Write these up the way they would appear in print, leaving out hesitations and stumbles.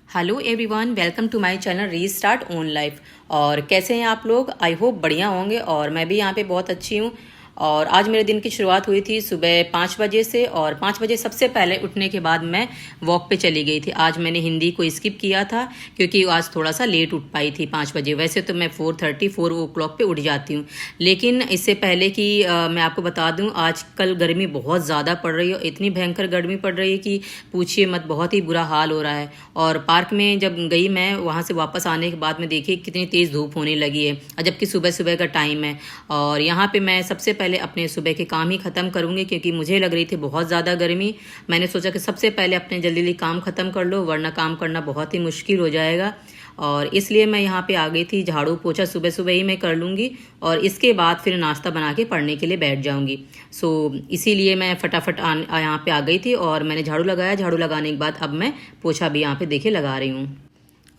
Hello everyone, welcome to my channel restart own life. और कैसे हैं आप लोग? आई होप बढ़िया होंगे और मैं भी यहाँ पे बहुत अच्छी हूँ। और आज मेरे दिन की शुरुआत हुई थी सुबह 5 बजे से, और 5 बजे सबसे पहले उठने के बाद मैं वॉक पे चली गई थी। आज मैंने हिंदी को स्किप किया था क्योंकि आज थोड़ा सा लेट उठ पाई थी 5 बजे। वैसे तो मैं 4:30 पे उठ जाती हूँ, लेकिन इससे पहले कि मैं आपको बता दूँ, आजकल गर्मी बहुत ज़्यादा पड़ रही है। इतनी भयंकर गर्मी पड़ रही है कि पूछिए मत, बहुत ही बुरा हाल हो रहा है। और पार्क में जब गई मैं, वहाँ से वापस आने के बाद में देखिए कितनी तेज़ धूप होने लगी है, जबकि सुबह सुबह का टाइम है। और यहाँ पे मैं सबसे पहले अपने सुबह के काम ही ख़त्म करूँगी क्योंकि मुझे लग रही थी बहुत ज़्यादा गर्मी। मैंने सोचा कि सबसे पहले अपने जल्दी जल्दी काम ख़त्म कर लो, वरना काम करना बहुत ही मुश्किल हो जाएगा। और इसलिए मैं यहाँ पे आ गई थी। झाड़ू पोछा सुबह सुबह ही मैं कर लूँगी और इसके बाद फिर नाश्ता बना के पढ़ने के लिए बैठ जाऊँगी। सो इसीलिए मैं फटाफट यहाँ पे आ गई थी और मैंने झाड़ू लगाया। झाड़ू लगाने के बाद अब मैं पोछा भी यहाँ पे देखिए लगा रही हूँ।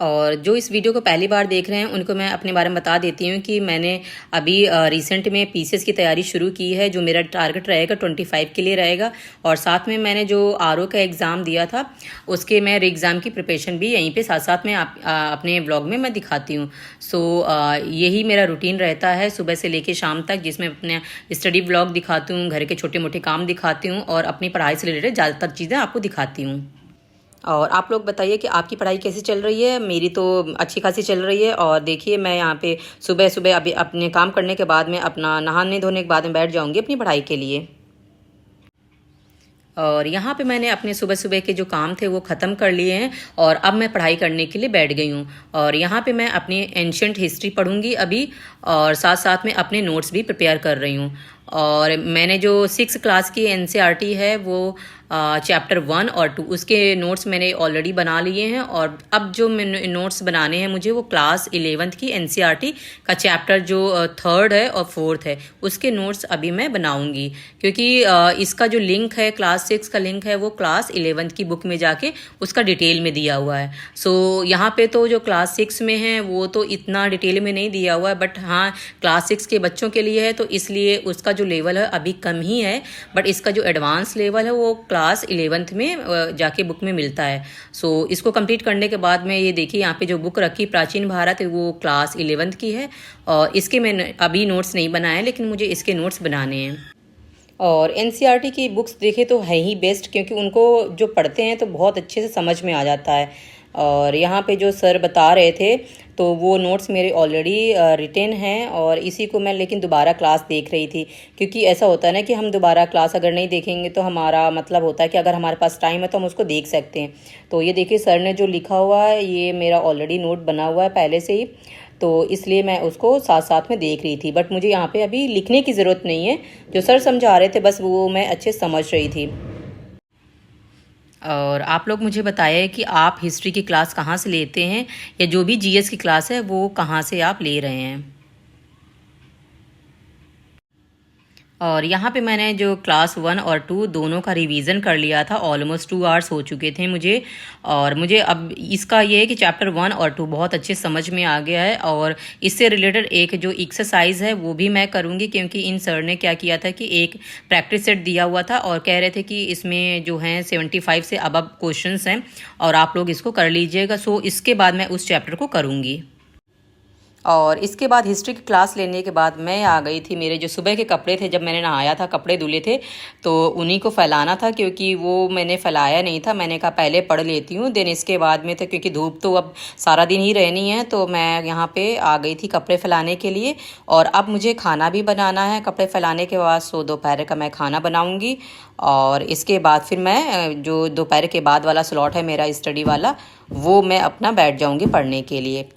और जो इस वीडियो को पहली बार देख रहे हैं उनको मैं अपने बारे में बता देती हूँ कि मैंने अभी रिसेंट में पीसीएस की तैयारी शुरू की है। जो मेरा टारगेट रहेगा 25 के लिए रहेगा। और साथ में मैंने जो आरओ का एग्ज़ाम दिया था उसके मैं एग्ज़ाम की प्रिपरेशन भी यहीं पे साथ साथ में अपने व्लॉग में मैं दिखाती हूँ। सो यही मेरा रूटीन रहता है सुबह से लेके शाम तक, जिसमें अपने स्टडी व्लॉग दिखाती हूँ, घर के छोटे मोटे काम दिखाती हूँ और अपनी पढ़ाई से रिलेटेड ज़्यादातर चीज़ें आपको दिखाती हूँ। और आप लोग बताइए कि आपकी पढ़ाई कैसी चल रही है? मेरी तो अच्छी खासी चल रही है। और देखिए मैं यहाँ पे सुबह सुबह अभी अपने काम करने के बाद में अपना नहाने धोने के बाद में बैठ जाऊँगी अपनी पढ़ाई के लिए। और यहाँ पे मैंने अपने सुबह सुबह के जो काम थे वो ख़त्म कर लिए हैं और अब मैं पढ़ाई करने के लिए बैठ गई हूँ। और यहाँ पे मैं अपनी एंशियंट हिस्ट्री पढ़ूँगी अभी, और साथ साथ में अपने नोट्स भी प्रिपेयर कर रही हूँ। और मैंने जो 6 क्लास की एनसीईआरटी है वो चैप्टर 1 और 2 उसके नोट्स मैंने ऑलरेडी बना लिए हैं। और अब जो मैंने नोट्स बनाने हैं मुझे, वो क्लास 11th की एनसीईआरटी का चैप्टर जो 3rd है और 4th है उसके नोट्स अभी मैं बनाऊंगी। क्योंकि इसका जो लिंक है, क्लास 6 का लिंक है, वो क्लास 11th की बुक में जाके उसका डिटेल में दिया हुआ है। सो यहाँ पे तो जो क्लास 6 में है वो तो इतना डिटेल में नहीं दिया हुआ है, बट हाँ क्लास 6 के बच्चों के लिए है तो इसलिए उसका जो लेवल है अभी कम ही है। बट इसका जो एडवांस लेवल है वो क्लास 11th में जाके बुक में मिलता है। सो इसको कंप्लीट करने के बाद में ये देखिए यहाँ पे जो बुक रखी प्राचीन भारत, वो क्लास 11th की है। और इसके मैंने अभी नोट्स नहीं बनाए, लेकिन मुझे इसके नोट्स बनाने हैं। और एनसीईआरटी की बुक्स देखे तो है ही बेस्ट, क्योंकि उनको जो पढ़ते हैं तो बहुत अच्छे से समझ में आ जाता है। और यहाँ पे जो सर बता रहे थे तो वो नोट्स मेरे ऑलरेडी रिटेन हैं, और इसी को मैं लेकिन दोबारा क्लास देख रही थी। क्योंकि ऐसा होता है ना कि हम दोबारा क्लास अगर नहीं देखेंगे तो हमारा मतलब होता है कि अगर हमारे पास टाइम है तो हम उसको देख सकते हैं। तो ये देखिए सर ने जो लिखा हुआ है ये मेरा ऑलरेडी नोट बना हुआ है पहले से ही, तो इसलिए मैं उसको साथ साथ में देख रही थी। बट मुझे यहाँ पे अभी लिखने की ज़रूरत नहीं है, जो सर समझा रहे थे बस वो मैं अच्छे समझ रही थी। और आप लोग मुझे बताइए कि आप हिस्ट्री की क्लास कहाँ से लेते हैं, या जो भी जीएस की क्लास है वो कहाँ से आप ले रहे हैं। और यहाँ पे मैंने जो क्लास 1 और 2 दोनों का रिवीजन कर लिया था। ऑलमोस्ट 2 आवर्स हो चुके थे मुझे। और मुझे अब इसका ये है कि चैप्टर 1 और 2 बहुत अच्छे समझ में आ गया है। और इससे रिलेटेड एक जो एक्सरसाइज है वो भी मैं करूँगी, क्योंकि इन सर ने क्या किया था कि एक प्रैक्टिस सेट दिया हुआ था और कह रहे थे कि इसमें जो हैं 75 से अबव क्वेश्चंस हैं और आप लोग इसको कर लीजिएगा। सो इसके बाद मैं उस चैप्टर को करूँगी। और इसके बाद हिस्ट्री की क्लास लेने के बाद मैं आ गई थी। मेरे जो सुबह के कपड़े थे, जब मैंने नहाया था, कपड़े धुले थे, तो उन्हीं को फैलाना था, क्योंकि वो मैंने फैलाया नहीं था। मैंने कहा पहले पढ़ लेती हूँ, देन इसके बाद में, तो क्योंकि धूप तो अब सारा दिन ही रहनी है, तो मैं यहाँ पे आ गई थी कपड़े फैलाने के लिए। और अब मुझे खाना भी बनाना है कपड़े फैलाने के बाद। सो दोपहर का मैं खाना बनाऊँगी और इसके बाद फिर मैं जो दोपहर के बाद वाला स्लॉट है मेरा स्टडी वाला, वो मैं अपना बैठ जाऊँगी पढ़ने के लिए।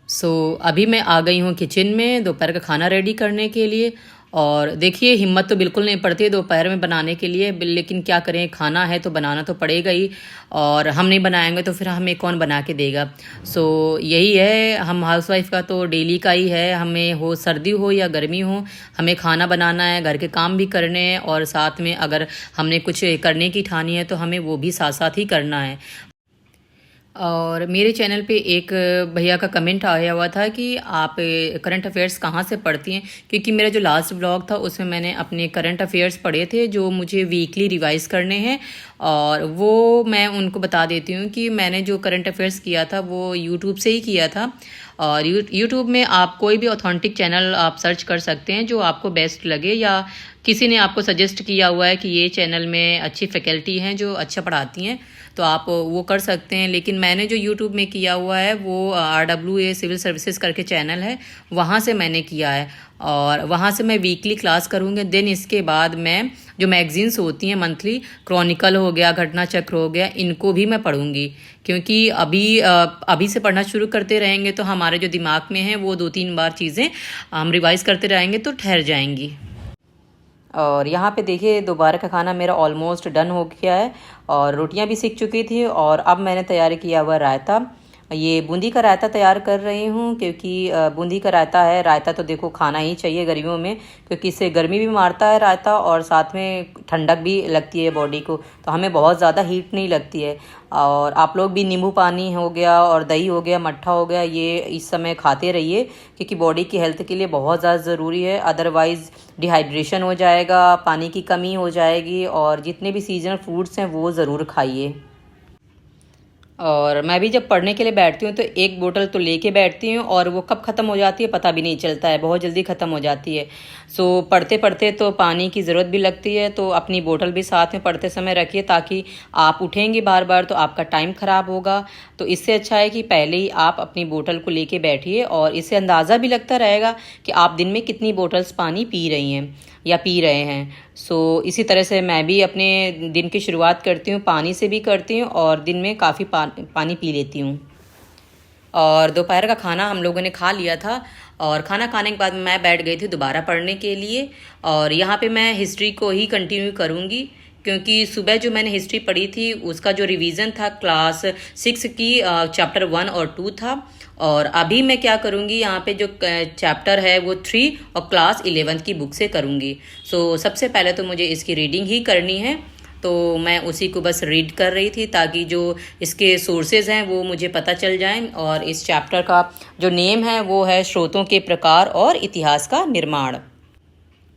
सो अभी मैं आ गई हूँ किचन में दोपहर का खाना रेडी करने के लिए। और देखिए हिम्मत तो बिल्कुल नहीं पड़ती है दोपहर में बनाने के लिए, लेकिन क्या करें, खाना है तो बनाना तो पड़ेगा ही। और हम नहीं बनाएंगे तो फिर हमें कौन बना के देगा। सो यही है, हम हाउसवाइफ का तो डेली का ही है। हमें हो सर्दी हो या गर्मी हो, हमें खाना बनाना है, घर के काम भी करने हैं, और साथ में अगर हमने कुछ करने की ठानी है तो हमें वो भी साथ साथ ही करना है। और मेरे चैनल पे एक भैया का कमेंट आया हुआ था कि आप करंट अफेयर्स कहाँ से पढ़ती हैं, क्योंकि मेरा जो लास्ट व्लॉग था उसमें मैंने अपने करंट अफेयर्स पढ़े थे जो मुझे वीकली रिवाइज करने हैं। और वो मैं उनको बता देती हूँ कि मैंने जो करंट अफेयर्स किया था वो यूट्यूब से ही किया था। और यूट्यूब में आप कोई भी ऑथेंटिक चैनल आप सर्च कर सकते हैं जो आपको बेस्ट लगे, या किसी ने आपको सजेस्ट किया हुआ है कि ये चैनल में अच्छी फैकल्टी हैं जो अच्छा पढ़ाती हैं, तो आप वो कर सकते हैं। लेकिन मैंने जो यूट्यूब में किया हुआ है वो RWA सिविल सर्विसेज करके चैनल है, वहाँ से मैंने किया है। और वहाँ से मैं वीकली क्लास करूँगी। देन इसके बाद मैं जो मैगजीन्स होती हैं मंथली, क्रॉनिकल हो गया, घटना चक्र हो गया, इनको भी मैं पढ़ूँगी। क्योंकि अभी से पढ़ना शुरू करते रहेंगे तो हमारे जो दिमाग में है वो 2-3 बार चीज़ें हम रिवाइज़ करते रहेंगे तो ठहर जाएंगी। और यहाँ पे देखिए दोबारा का खाना मेरा ऑलमोस्ट डन हो गया है और रोटियाँ भी सीख चुकी थी। और अब मैंने तैयार किया हुआ रायता, ये बूंदी का रायता तैयार कर रही हूँ, क्योंकि बूंदी का रायता है। रायता तो देखो खाना ही चाहिए गर्मियों में, क्योंकि इससे गर्मी भी मारता है रायता और साथ में ठंडक भी लगती है बॉडी को, तो हमें बहुत ज़्यादा हीट नहीं लगती है। और आप लोग भी नींबू पानी हो गया और दही हो गया, मट्ठा हो गया, ये इस समय खाते रहिए, क्योंकि बॉडी की हेल्थ के लिए बहुत ज़्यादा ज़रूरी है। अदरवाइज़ डिहाइड्रेशन हो जाएगा, पानी की कमी हो जाएगी। और जितने भी सीजनल फ्रूट्स हैं वो ज़रूर खाइए। और मैं भी जब पढ़ने के लिए बैठती हूँ तो एक बोतल तो लेके बैठती हूँ, और वो कब ख़त्म हो जाती है पता भी नहीं चलता है, बहुत जल्दी ख़त्म हो जाती है। सो पढ़ते पढ़ते तो पानी की ज़रूरत भी लगती है, तो अपनी बोतल भी साथ में पढ़ते समय रखिए, ताकि आप उठेंगे बार बार तो आपका टाइम ख़राब होगा। तो इससे अच्छा है कि पहले ही आप अपनी बोतल को लेके बैठिए, और इससे अंदाज़ा भी लगता रहेगा कि आप दिन में कितनी बोतल्स पानी पी रही हैं या पी रहे हैं। सो इसी तरह से मैं भी अपने दिन की शुरुआत करती हूँ, पानी से भी करती हूँ और दिन में काफ़ी पानी पी लेती हूँ। और दोपहर का खाना हम लोगों ने खा लिया था, और खाना खाने के बाद मैं बैठ गई थी दोबारा पढ़ने के लिए। और यहाँ पे मैं हिस्ट्री को ही कंटिन्यू करूँगी, क्योंकि सुबह जो मैंने हिस्ट्री पढ़ी थी उसका जो रिवीजन था क्लास 6 की चैप्टर 1 और 2 था। और अभी मैं क्या करूँगी, यहाँ पे जो चैप्टर है वो 3 और क्लास 11 की बुक से करूँगी। सो सबसे पहले तो मुझे इसकी रीडिंग ही करनी है, तो मैं उसी को बस रीड कर रही थी, ताकि जो इसके सोर्सेज हैं वो मुझे पता चल जाएं। और इस चैप्टर का जो नेम है वो है स्रोतों के प्रकार और इतिहास का निर्माण।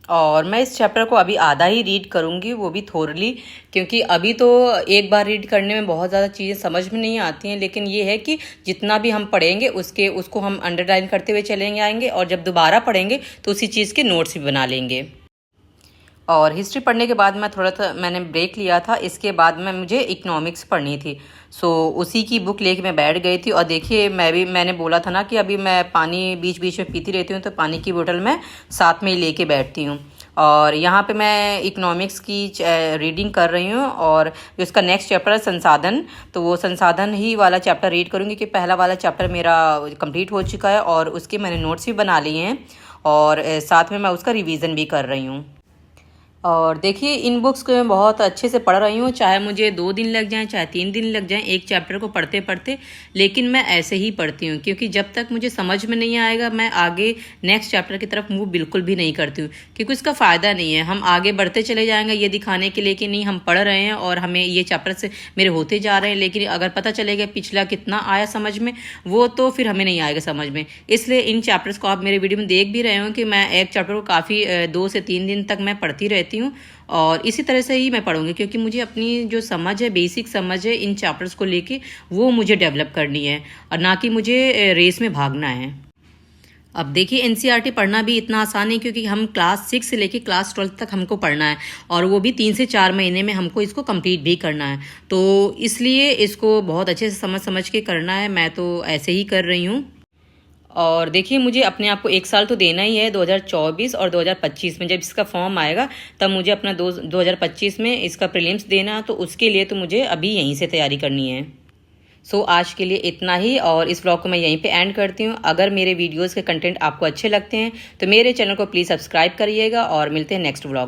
और मैं इस चैप्टर को अभी आधा ही रीड करूँगी, वो भी थोरली, क्योंकि अभी तो एक बार रीड करने में बहुत ज़्यादा चीज़ें समझ में नहीं आती हैं। लेकिन ये है कि जितना भी हम पढ़ेंगे उसको हम अंडरलाइन करते हुए चलेंगे आएंगे, और जब दोबारा पढ़ेंगे तो उसी चीज़ के नोट्स भी बना लेंगे। और हिस्ट्री पढ़ने के बाद मैं थोड़ा सा मैंने ब्रेक लिया था, इसके बाद में मुझे इकोनॉमिक्स पढ़नी थी। सो उसी की बुक लेके मैं बैठ गई थी। और देखिए मैंने बोला था ना कि अभी मैं पानी बीच बीच में पीती रहती हूँ, तो पानी की बोतल मैं साथ में ही लेके बैठती हूँ। और यहाँ पे मैं इकोनॉमिक्स की रीडिंग कर रही हूँ, और जो इसका नेक्स्ट चैप्टर है संसाधन, तो वो संसाधन ही वाला चैप्टर रीड करूँगी, कि पहला वाला चैप्टर मेरा कंप्लीट हो चुका है और उसके मैंने नोट्स भी बना लिए हैं, और साथ में मैं उसका रिवीजन भी कर रही हूँ। और देखिए इन बुक्स को मैं बहुत अच्छे से पढ़ रही हूँ, चाहे मुझे 2 दिन लग जाएं चाहे 3 दिन लग जाएं एक चैप्टर को पढ़ते पढ़ते, लेकिन मैं ऐसे ही पढ़ती हूँ, क्योंकि जब तक मुझे समझ में नहीं आएगा मैं आगे नेक्स्ट चैप्टर की तरफ मूव बिल्कुल भी नहीं करती हूँ, क्योंकि उसका फ़ायदा नहीं है। हम आगे बढ़ते चले जाएंगे ये दिखाने के लिए कि नहीं हम पढ़ रहे हैं और हमें ये चैप्टर से मेरे होते जा रहे हैं, लेकिन अगर पता चलेगा पिछला कितना आया समझ में, वो तो फिर हमें नहीं आएगा समझ में। इसलिए इन चैप्टर्स को आप मेरे वीडियो में देख भी रहे हो कि मैं एक चैप्टर को काफ़ी 2 से 3 दिन तक मैं पढ़ती रहती हूँ, और इसी तरह से ही मैं पढ़ूंगी, क्योंकि मुझे अपनी जो समझ है, बेसिक समझ है इन चैप्टर्स को लेके, वो मुझे डेवलप करनी है, और ना कि मुझे रेस में भागना है। अब देखिए एनसीईआरटी पढ़ना भी इतना आसान नहीं, क्योंकि हम क्लास 6 से लेके क्लास 12 तक हमको पढ़ना है, और वो भी 3 से 4 महीने में हमको इसको कंप्लीट भी करना है। तो इसलिए इसको बहुत अच्छे से समझ समझ के करना है। मैं तो ऐसे ही कर रही हूँ। और देखिए मुझे अपने आप को 1 साल तो देना ही है, 2024 और 2025 में जब इसका फॉर्म आएगा तब मुझे अपना 2025 में इसका प्रीलिम्स देना, तो उसके लिए तो मुझे अभी यहीं से तैयारी करनी है। सो आज के लिए इतना ही, और इस व्लॉग को मैं यहीं पे एंड करती हूँ। अगर मेरे वीडियोस के कंटेंट आपको अच्छे लगते हैं तो मेरे चैनल को प्लीज़ सब्सक्राइब करिएगा, और मिलते हैं नेक्स्ट व्लॉग।